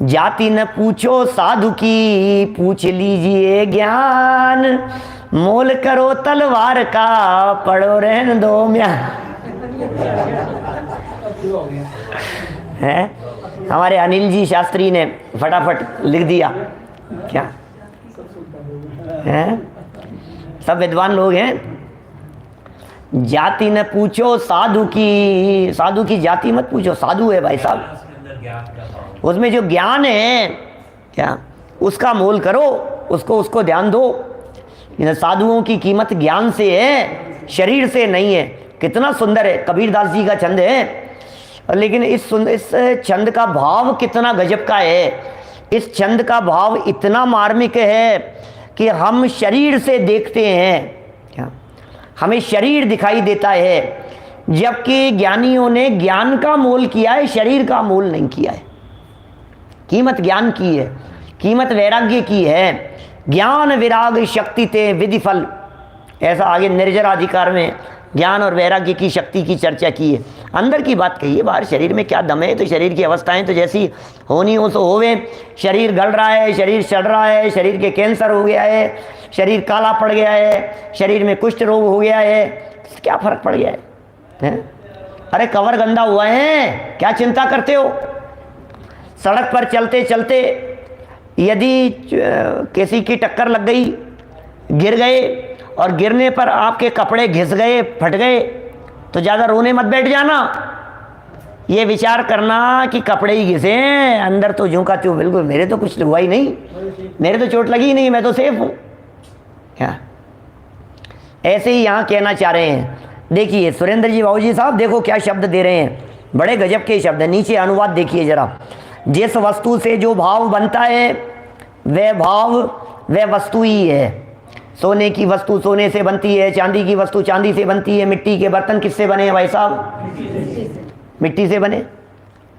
जाति न पूछो साधु की, पूछ लीजिए ज्ञान, मोल करो तलवार का, पढ़ो रहने दो म्यान। है हमारे अनिल जी शास्त्री ने फटाफट लिख दिया क्या है? सब विद्वान लोग हैं। जाति न पूछो साधु की, साधु की जाति मत पूछो, साधु है भाई साहब, उसमें जो ज्ञान है क्या उसका मोल करो, उसको ध्यान दो। साधुओं की कीमत ज्ञान से है, शरीर से नहीं है। कितना सुंदर है, कबीरदास जी का छंद है। लेकिन इस छंद का भाव कितना गजब का है। इस छंद का भाव इतना मार्मिक है कि हम शरीर से देखते हैं क्या, हमें शरीर दिखाई देता है, जबकि ज्ञानियों ने ज्ञान का मोल किया है, शरीर का मोल नहीं किया है। कीमत ज्ञान की है, कीमत वैराग्य की है। ज्ञान विराग शक्ति ते विधि फल, ऐसा आगे निर्जराधिकार में ज्ञान और वैराग्य की शक्ति की चर्चा की है। अंदर की बात कही है, बाहर शरीर में क्या दम है, तो शरीर की अवस्थाएं तो जैसी होनी हो तो होवे। शरीर गल रहा है, शरीर सड़ रहा है, शरीर के कैंसर हो गया है, शरीर काला पड़ गया है, शरीर में कुष्ठ रोग हो गया है, क्या फर्क पड़ गया है? अरे कवर गंदा हुआ है, क्या चिंता करते हो? सड़क पर चलते चलते यदि किसी की टक्कर लग गई, गिर गए और गिरने पर आपके कपड़े घिस गए, फट गए, तो ज़्यादा रोने मत बैठ जाना। ये विचार करना कि कपड़े ही घिसे हैं, अंदर तो ज्यों का त्यों बिल्कुल, मेरे तो कुछ हुआ ही नहीं, मेरे तो चोट लगी ही नहीं, मैं तो सेफ हूँ क्या? ऐसे ही यहाँ कहना चाह रहे हैं। देखिए सुरेंद्र जी बाबूजी साहब देखो क्या शब्द दे रहे हैं, बड़े गजब के शब्द हैं। नीचे अनुवाद देखिए जरा। जिस वस्तु से जो भाव बनता है वह भाव वह वस्तु ही है। सोने की वस्तु सोने से बनती है, चांदी की वस्तु चांदी से बनती है, मिट्टी के बर्तन किससे बने हैं भाई साहब? मिट्टी से बने,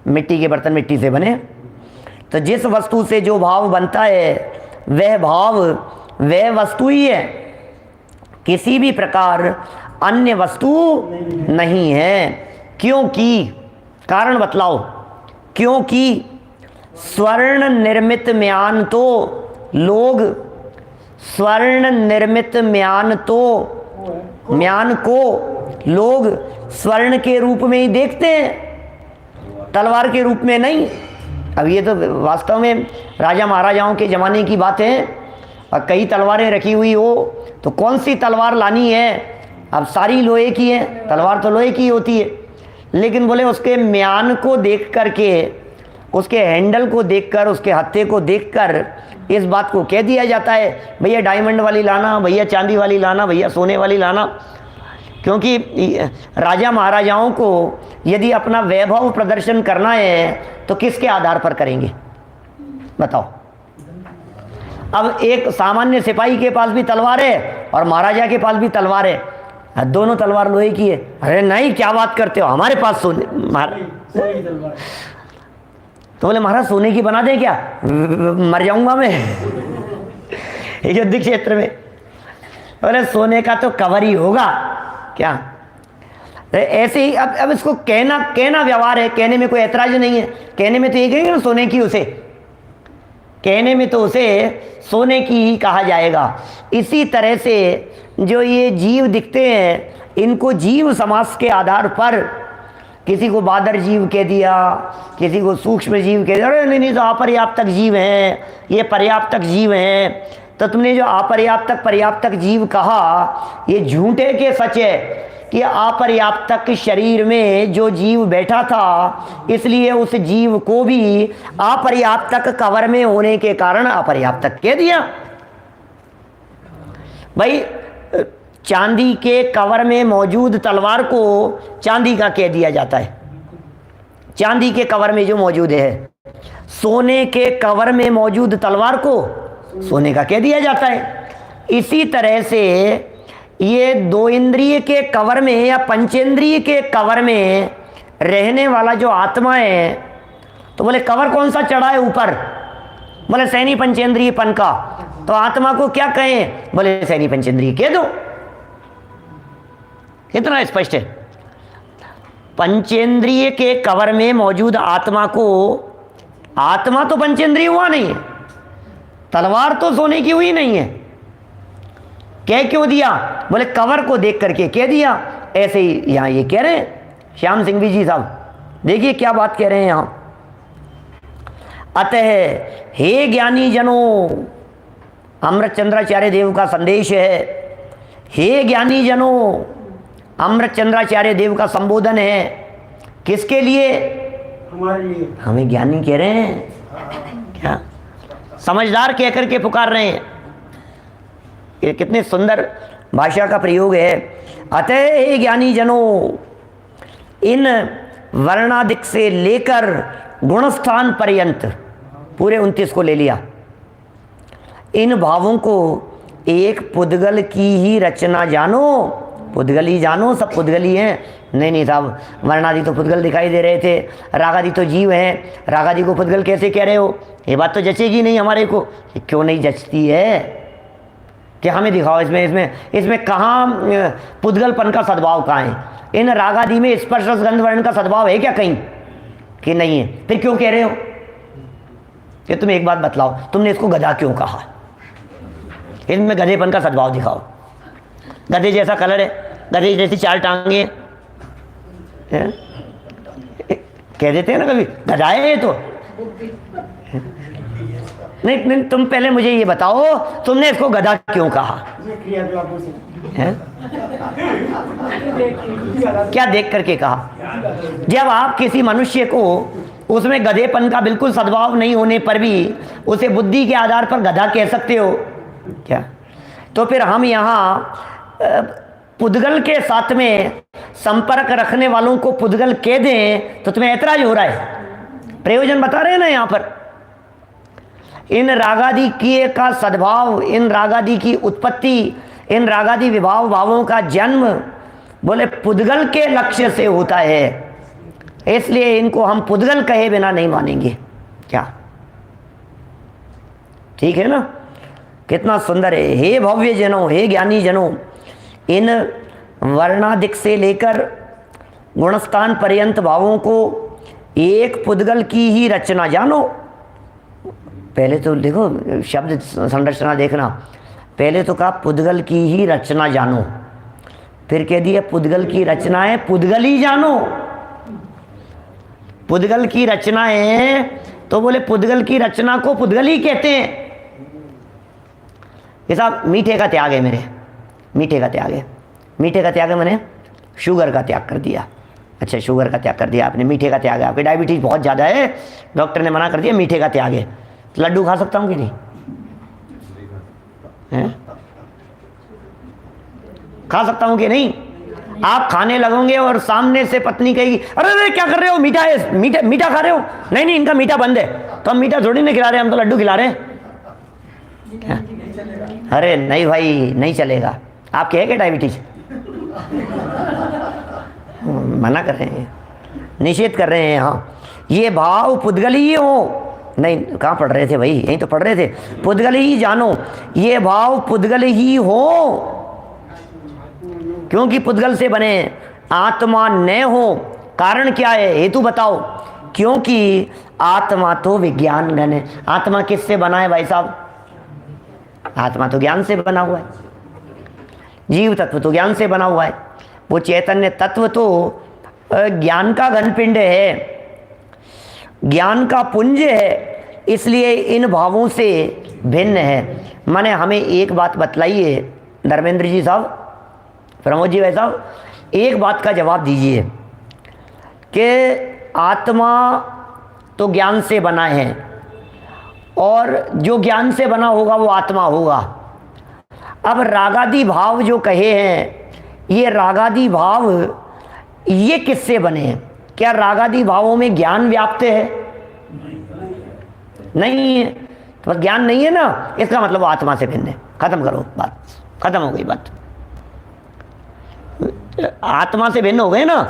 मिट्टी के बर्तन मिट्टी से बने। तो जिस वस्तु से जो भाव बनता है वह भाव वह वस्तु ही है, किसी भी प्रकार अन्य वस्तु नहीं है। क्योंकि, कारण बतलाओ, क्योंकि स्वर्ण निर्मित म्यान तो लोग, स्वर्ण निर्मित म्यान तो म्यान को लोग स्वर्ण के रूप में ही देखते हैं, तलवार के रूप में नहीं। अब ये तो वास्तव में राजा महाराजाओं के ज़माने की बात है, और कई तलवारें रखी हुई हो तो कौन सी तलवार लानी है? अब सारी लोहे की है, तलवार तो लोहे की होती है, लेकिन बोले उसके म्यान को देख कर के, उसके हैंडल को देखकर, उसके हत्थे को देखकर इस बात को कह दिया जाता है भैया डायमंड वाली लाना, भैया चांदी वाली लाना, भैया सोने वाली लाना। क्योंकि राजा महाराजाओं को यदि अपना वैभव प्रदर्शन करना है तो किसके आधार पर करेंगे बताओ? अब एक सामान्य सिपाही के पास भी तलवार है और महाराजा के पास भी तलवार है, दोनों तलवार लोहे की है। अरे नहीं, क्या बात करते हो, हमारे पास सोने तो बोले महाराज सोने की बना दे क्या, मर जाऊंगा मैं युद्ध क्षेत्र में। बोले सोने का तो कवर ही होगा क्या। ऐसे ही अब इसको कहना व्यवहार है, कहने में कोई ऐतराज नहीं है, कहने में तो ये कहेंगे ना सोने की, उसे कहने में तो उसे सोने की ही कहा जाएगा। इसी तरह से जो ये जीव दिखते हैं, इनको जीव समास के आधार पर किसी को बादर जीव कह दिया, किसी को सूक्ष्म जीव कह दिया, अरे नहीं तो अपर्याप्तक जीव हैं, ये पर्याप्तक जीव हैं। तो तुमने जो अपर्याप्तक पर्याप्तक जीव कहा, ये झूठे के सच है कि अपर्याप्तक शरीर में जो जीव बैठा था, इसलिए उस जीव को भी अपर्याप्तक कवर में होने के कारण अपर्याप्तक कह दिया। भाई चांदी के कवर में मौजूद तलवार को चांदी का कह दिया जाता है, चांदी के कवर में जो मौजूद है। सोने के कवर में मौजूद तलवार को सोने का कह दिया जाता है। इसी तरह से ये दो इंद्रिय के कवर में या पंचेंद्रिय के कवर में रहने वाला जो आत्मा है, तो बोले कवर कौन सा चढ़ा है ऊपर, बोले सैनी पंचेंद्रिय पन का, तो आत्मा को क्या कहें, बोले सैनी पंचेंद्रिय कह दो। कितना स्पष्ट है। पंचेंद्रिय के कवर में मौजूद आत्मा को, आत्मा तो पंचेंद्रिय हुआ नहीं है, तलवार तो सोने की हुई नहीं है, कह क्यों दिया, बोले कवर को देख करके कह दिया। ऐसे ही यहां ये कह रहे हैं श्याम सिंह जी साहब, देखिए क्या बात कह रहे हैं यहां। अतः हे ज्ञानी जनों, अमृतचंद्राचार्य देव का संदेश है, हे ज्ञानी जनों, अमृतचंद्राचार्य देव का संबोधन है, किसके लिए, हमारे लिए, हमें ज्ञानी कह रहे हैं क्या, समझदार कह करके पुकार रहे हैं। ये कितने सुंदर भाषा का प्रयोग है। अतः हे ज्ञानी जनों, इन वर्णादिक से लेकर गुणस्थान पर्यंत, पूरे 29 को ले लिया, इन भावों को एक पुद्गल की ही रचना जानो। पुद्गल ही जानो, सब पुद्गल ही हैं। नहीं साहब, वर्णादि तो पुद्गल दिखाई दे रहे थे, रागादि तो जीव हैं, रागादि को पुद्गल कैसे कह रहे हो, ये बात तो जचेगी नहीं हमारे को। क्यों नहीं जचती है, कि हमें दिखाओ इसमें कहाँ पुद्गलपन का सद्भाव कहाँ है। इन रागादि में स्पर्श रस गंध वर्ण का सद्भाव है क्या कहीं, कि नहीं है, फिर क्यों कह रहे हो। कि तुम एक बात बतलाओ, तुमने इसको गधा क्यों कहा, इनमें गधेपन का सद्भाव दिखाओ। गधे जैसा कलर है, गधे जैसी चार टांगे हैं? कह देते हैं ना कभी, गधा है तो। नहीं, तुम पहले मुझे ये बताओ, तुमने इसको गधा क्यों कहा है? क्या देख करके कहा। जब आप किसी मनुष्य को उसमें गधेपन का बिल्कुल सद्भाव नहीं होने पर भी उसे बुद्धि के आधार पर गधा कह सकते हो क्या, तो फिर हम यहाँ पुद्गल के साथ में संपर्क रखने वालों को पुद्गल कह दें तो तुम्हें ऐतराज हो रहा है। प्रयोजन बता रहे हैं ना यहाँ पर। इन रागादि की का सद्भाव, इन रागादि की उत्पत्ति, इन रागादि विभाव भावों का जन्म बोले पुद्गल के लक्ष्य से होता है, इसलिए इनको हम पुद्गल कहे बिना नहीं मानेंगे क्या। ठीक है ना, कितना सुंदर है। हे भव्य जनों, हे ज्ञानी जनों, इन वर्णादिक से लेकर गुणस्थान पर्यंत भावों को एक पुद्गल की ही रचना जानो। पहले तो देखो शब्द संरचना देखना, पहले तो कहा पुद्गल की ही रचना जानो, फिर कह दिया पुद्गल की रचना है पुद्गल ही जानो। पुद्गल की रचना है तो बोले पुद्गल की रचना को पुद्गल ही कहते हैं। ये साहब मीठे का त्याग है मेरे, मीठे का त्याग है। मीठे का त्याग है, मैंने शुगर का त्याग कर दिया। अच्छा, शुगर का त्याग कर दिया आपने, मीठे का त्याग है। आपकी डायबिटीज बहुत ज़्यादा है, डॉक्टर ने मना कर दिया, मीठे का त्याग है। तो लड्डू खा सकता हूँ कि नहीं है? खा सकता हूँ कि नहीं? आप खाने लगोगे और सामने से पत्नी कहेगी अरे अरे क्या कर रहे हो, मीठा है, मीठा खा रहे हो। नहीं नहीं, इनका मीठा बंद है, तो हम मीठा थोड़ी नहीं खिला रहे, हम तो लड्डू खिला रहे हैं। अरे नहीं भाई, नहीं चलेगा। आपके है क्या डायबिटीज? मना कर रहे हैं, निषेध कर रहे हैं। हाँ, ये भाव पुद्गल ही हो, नहीं कहाँ पढ़ रहे थे भाई, यहीं तो पढ़ रहे थे। पुद्गल ही जानो, ये भाव पुद्गल ही हो, क्योंकि पुद्गल से बने, आत्मा न हो। कारण क्या है, हेतु बताओ। क्योंकि आत्मा तो विज्ञान घन है। आत्मा किससे बना है भाई साहब? आत्मा तो ज्ञान से बना हुआ है। जीव तत्व तो ज्ञान से बना हुआ है। वो चैतन्य तत्व तो ज्ञान का घन पिंड है, ज्ञान का पुंज है, इसलिए इन भावों से भिन्न है। माने हमें एक बात बतलाइए धर्मेंद्र जी साहब, प्रमोद जी भाई साहब, एक बात का जवाब दीजिए कि आत्मा तो ज्ञान से बना है और जो ज्ञान से बना होगा वो आत्मा होगा। अब रागादि भाव जो कहे हैं, ये रागादि भाव ये किससे बने हैं? क्या रागादि भावों में ज्ञान व्याप्त है? नहीं है। तो ज्ञान नहीं है ना, इसका मतलब वो आत्मा से भिन्न है। खत्म करो बात, खत्म हो गई बात। आत्मा से भिन्न हो गए ना,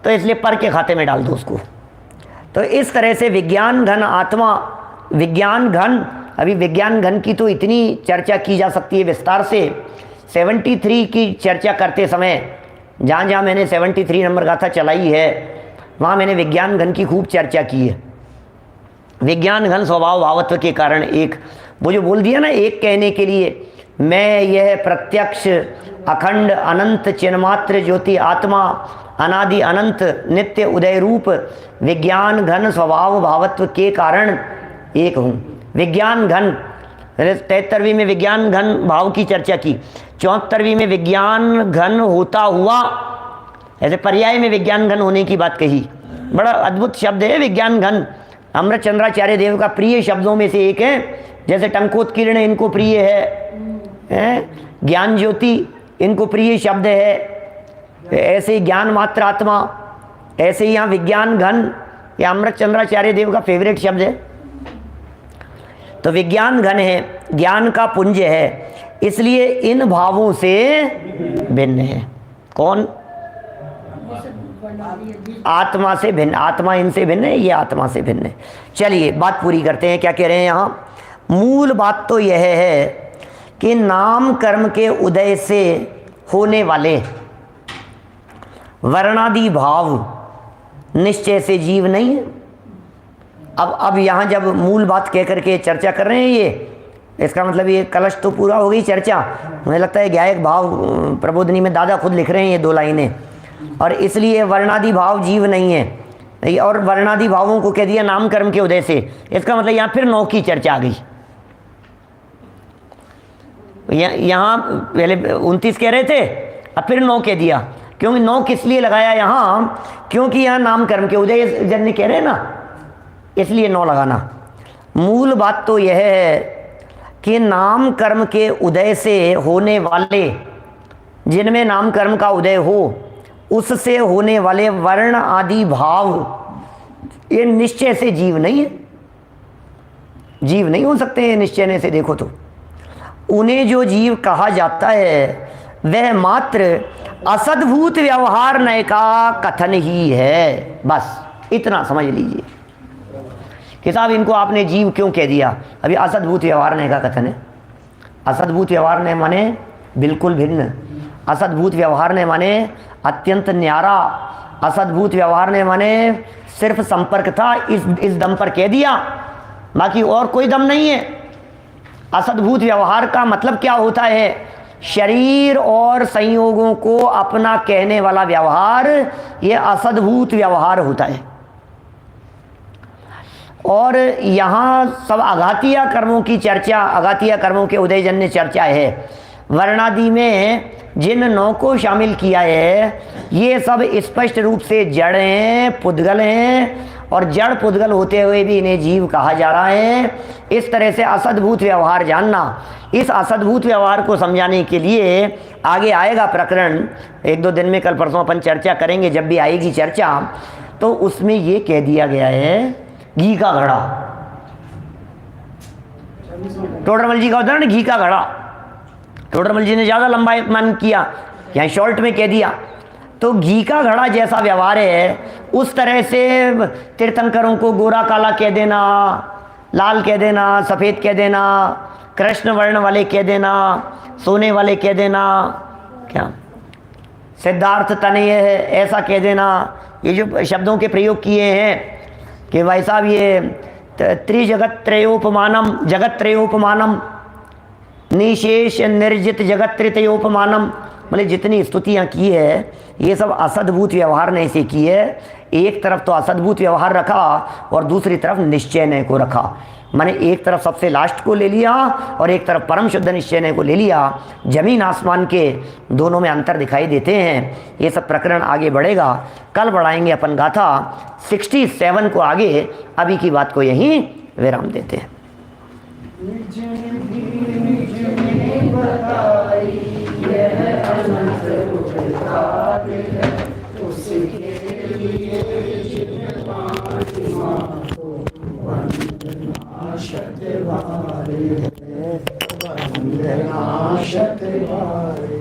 तो इसलिए पर के खाते में डाल दो उसको। तो इस तरह से विज्ञान घन आत्मा, विज्ञान घन, अभी विज्ञान घन की तो इतनी चर्चा की जा सकती है विस्तार से। 73 की चर्चा करते समय जहाँ जहाँ मैंने 73 नंबर गाथा चलाई है, वहाँ मैंने विज्ञान घन की खूब चर्चा की है। विज्ञान घन स्वभाव भावत्व के कारण एक, वो जो बोल दिया ना, एक कहने के लिए, मैं यह प्रत्यक्ष अखंड अनंत चिन्मात्र ज्योति आत्मा अनादि अनंत नित्य उदय रूप विज्ञान घन स्वभाव भावत्व के कारण एक हूँ। विज्ञान घन, 73वीं में विज्ञान घन भाव की चर्चा की, 74वीं में विज्ञान घन होता हुआ, ऐसे पर्याय में विज्ञान घन होने की बात कही। बड़ा अद्भुत शब्द है विज्ञान घन। अमृत चंद्राचार्य देव का प्रिय शब्दों में से एक है। जैसे टंकोत्कीर्ण इनको प्रिय है, ज्ञान ज्योति इनको प्रिय शब्द है, ऐसे ही ज्ञान मात्र आत्मा, ऐसे ही यहाँ विज्ञान घन, या अमृत चंद्राचार्य देव का फेवरेट शब्द है। तो विज्ञान घन है, ज्ञान का पुंज है, इसलिए इन भावों से भिन्न है। कौन? आत्मा से भिन्न। आत्मा इनसे भिन्न है, ये आत्मा से भिन्न है। चलिए बात पूरी करते हैं। क्या कह रहे हैं यहाँ? मूल बात तो यह है कि नाम कर्म के उदय से होने वाले वर्णादि भाव निश्चय से जीव नहीं है। अब यहाँ जब मूल बात कह करके चर्चा कर रहे हैं, ये इसका मतलब ये कलश तो पूरा हो गई चर्चा। मुझे लगता है ज्ञायक भाव प्रबोधनी में दादा खुद लिख रहे हैं ये 2 लाइनें, और इसलिए वर्णादि भाव जीव नहीं है, और वर्णादि भावों को कह दिया नाम कर्म के उदय से। इसका मतलब यहाँ फिर 9 की चर्चा आ गई। यहाँ पहले 29 कह रहे थे, अब फिर 9 कह दिया। क्योंकि 9 किस लिए लगाया यहाँ? क्योंकि यहाँ नाम कर्म के उदय जन कह रहे हैं ना, इसलिए 9 लगाना। मूल बात तो यह है कि नाम कर्म के उदय से होने वाले, जिनमें नाम कर्म का उदय हो, उससे होने वाले वर्ण आदि भाव, ये निश्चय से जीव नहीं है। जीव नहीं हो सकते हैं निश्चय से। देखो तो उन्हें जो जीव कहा जाता है वह मात्र असद्भूत व्यवहार नय का कथन ही है। बस इतना समझ लीजिए कि साहब इनको आपने जीव क्यों कह दिया? अभी असद्भूत व्यवहार नय का कथन है। असद्भूत व्यवहार नय माने बिल्कुल भिन्न। असद्भूत व्यवहार नय माने अत्यंत न्यारा। असद्भूत व्यवहार नय माने सिर्फ संपर्क था, इस दम पर कह दिया, बाकी और कोई दम नहीं है। असद्भूत व्यवहार का मतलब क्या होता है? शरीर और संयोगों को अपना कहने वाला व्यवहार, ये असद्भूत व्यवहार होता है। और यहाँ सब आघातीय कर्मों की चर्चा, आघातीय कर्मों के उदयजन्य चर्चा है। वर्णादि में जिन 9 को शामिल किया है, ये सब स्पष्ट रूप से जड़ हैं, पुद्गल हैं, और जड़ पुद्गल होते हुए भी इन्हें जीव कहा जा रहा है। इस तरह से असद्भूत व्यवहार जानना, इस असद्भूत व्यवहार को समझाने के लिए आगे आएगा प्रकरण, 1-2 दिन में, कल परसों अपन चर्चा करेंगे। जब भी आएगी चर्चा तो उसमें ये कह दिया गया है, घी का घड़ा। टोडरमल जी का उदाहरण घी का घड़ा। टोडरमल जी ने ज़्यादा लंबा मन किया, यहाँ शॉर्ट में कह दिया। तो घी का घड़ा जैसा व्यवहार है, उस तरह से तीर्थंकरों को गोरा काला कह देना, लाल कह देना, सफ़ेद कह देना, कृष्ण वर्ण वाले कह देना, सोने वाले कह देना, क्या सिद्धार्थ तनय है ऐसा कह देना, ये जो शब्दों के प्रयोग किए हैं कि भाई साहब ये त्रिजगत त्रयोपमानम, जगत त्रयोपमानम, निशेष निर्जित जगत तृतीयोपमानम, मतलब जितनी स्तुतियाँ की है ये सब असद्भुत व्यवहार ने से की है। एक तरफ तो असद्भुत व्यवहार रखा और दूसरी तरफ निश्चय को रखा। मैंने एक तरफ सबसे लास्ट को ले लिया और एक तरफ परम शुद्ध निश्चय को ले लिया। जमीन आसमान के दोनों में अंतर दिखाई देते हैं। ये सब प्रकरण आगे बढ़ेगा, कल बढ़ाएंगे अपन गाथा 67 को आगे। अभी की बात को यहीं विराम देते हैं। वंदना शतवारे